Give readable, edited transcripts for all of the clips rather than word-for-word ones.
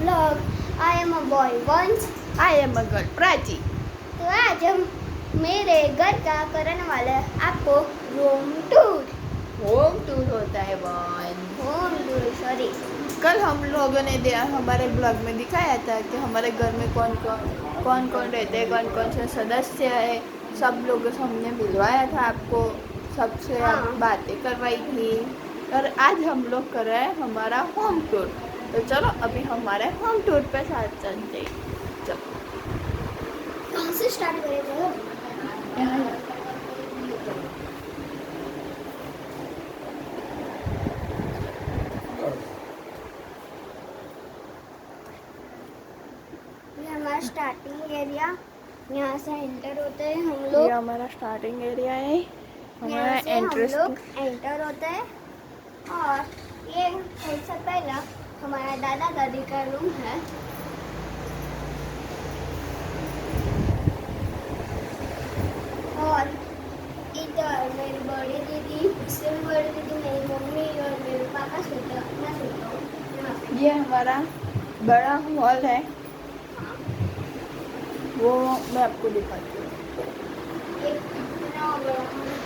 vlog. I am a boy once. I am a girl Prachi. तो आज हम मेरे घर का करने वाला है आपको रूम टूर। होम टूर होता है वन। Home tour sorry. कल हम लोगों ने हमारे ब्लॉग में दिखाया था कि हमारे घर में कौन कौन रहते हैं, कौन कौन से सदस्य है, सब लोगों से हमने मिलवाया था आपको, सबसे बातें करवाई थी। और आज हम लोग कर रहे हैं हमारा होम टूर। तो चलो अभी हमारे होम टूर पे साथ चलते हैं। चलो कहाँ से स्टार्ट करेंगे? यहाँ ये हमारा स्टार्टिंग एरिया, यहाँ से एंटर होते हैं हम लोग। ये हमारा स्टार्टिंग एरिया है, हमारा यहाँ से हम एंट्रेंस। लोग एंटर होते हैं और ये सबसे पहला हमारा दादा दादी का रूम है। और इधर मेरी बड़ी दीदी, इससे भी बड़ी दीदी, मेरी मम्मी और मेरे पापा सोता, मैं सोता हूँ यहाँ पे। ये हमारा बड़ा हॉल है, वो मैं आपको दिखाती हूँ। एक कितना बड़ा है।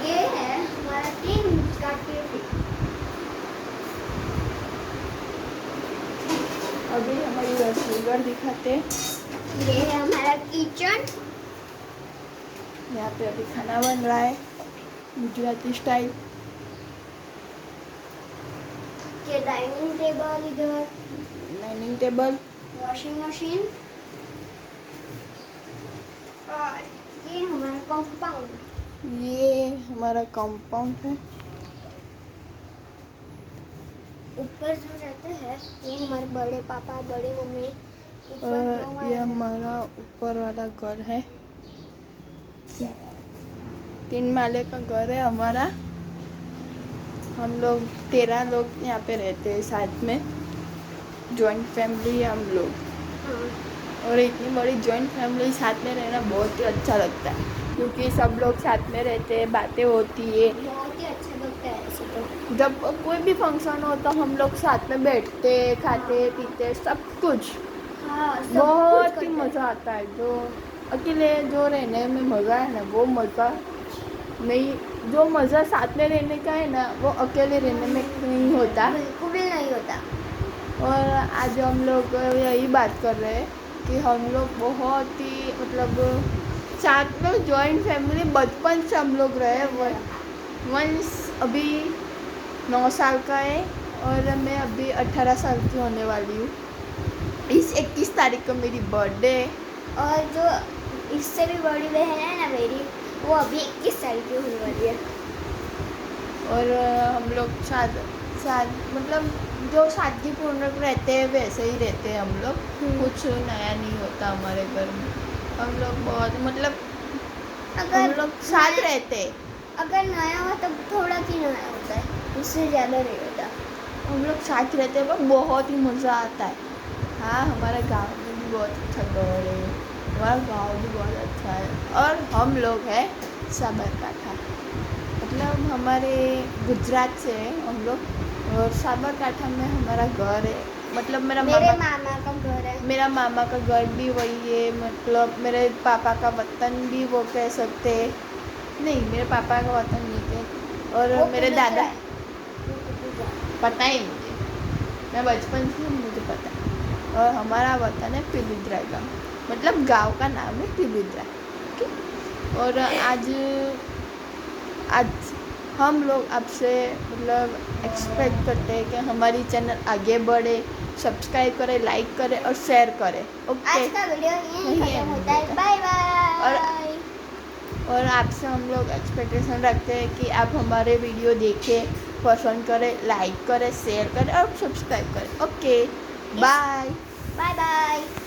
ये है हमारा 3 इंच का टीवी। अभी हमारी रसोई घर दिखाते हैं। ये है हमारा किचन। यहाँ पे अभी खाना बन रहा है गुजराती स्टाइल। ये डाइनिंग टेबल, इधर डाइनिंग टेबल, वॉशिंग मशीन और ये हमारा कंपाउंड। ये हमारा कंपाउंड है। ऊपर जो रहते हैं ये हमारे बड़े पापा, बड़ी मम्मी। और ये हमारा ऊपर वाला घर है, 3 माले का घर है हमारा। हम लोग 13 लोग यहाँ पे रहते हैं साथ में, जॉइंट फैमिली है हम लोग। और इतनी बड़ी जॉइंट फैमिली साथ में रहना बहुत ही अच्छा लगता है, क्योंकि सब लोग साथ में रहते हैं, बातें होती है। बहुत ही अच्छा लगता है ऐसे तो। जब कोई भी फंक्शन हो तो हम लोग साथ में बैठते, खाते पीते सब कुछ। हाँ, सब बहुत कुछ ही करते हैं। मज़ा आता है। जो अकेले जो रहने में मज़ा है ना, वो मज़ा नहीं, जो मज़ा साथ में रहने का है ना, वो अकेले रहने में नहीं होता। बिल्कुल भी नहीं होता। और आज हम लोग यही बात कर रहे हैं कि हम लोग बहुत ही मतलब साथ में जॉइंट फैमिली बचपन से हम लोग रहे। वंस अभी 9 साल का है और मैं अभी 18 साल की होने वाली हूँ। इस 21 तारीख को मेरी बर्थडे है। और जो इससे भी बड़ी बहन है ना मेरी, वो अभी 21 साल की होने वाली है। और हम लोग साथ मतलब जो सादगीपूर्ण रहते हैं वैसे ही रहते हैं हम लोग। कुछ नया नहीं होता हमारे घर में। हम लोग बहुत मतलब हम लोग साथ रहते हैं। अगर नया हो तो थोड़ा ही नया होता है, उससे ज़्यादा नहीं होता। हम लोग साथ रहते हैं पर बहुत ही मज़ा आता है। हाँ, हमारे गांव में भी बहुत अच्छा घर है, हमारा गांव भी बहुत अच्छा है। और हम लोग हैं साबरकांठा, मतलब हमारे गुजरात से हैं हम लोग। और साबरकांठा में हमारा घर है, मतलब मेरे मामा का घर है। मेरा मामा का घर भी वही है, मतलब मेरे पापा का वतन भी वो कह सकते हैं। नहीं, मेरे पापा का वतन नहीं थे। और मेरे दादा, पता ही मुझे, मैं बचपन से मुझे पता है। और हमारा वतन है पिलुद्रा गाँव, मतलब गांव का नाम है पिलुद्रा। और आज हम लोग आपसे मतलब एक्सपेक्ट करते हैं कि हमारी चैनल आगे बढ़े, सब्सक्राइब करें, लाइक करें और शेयर करें। ओके, आज का वीडियो यहीं खत्म होता है। Bye bye. और आपसे हम लोग एक्सपेक्टेशन रखते हैं कि आप हमारे वीडियो देखें, पसंद करें, लाइक करें, शेयर करें और सब्सक्राइब करें। Okay, bye bye bye.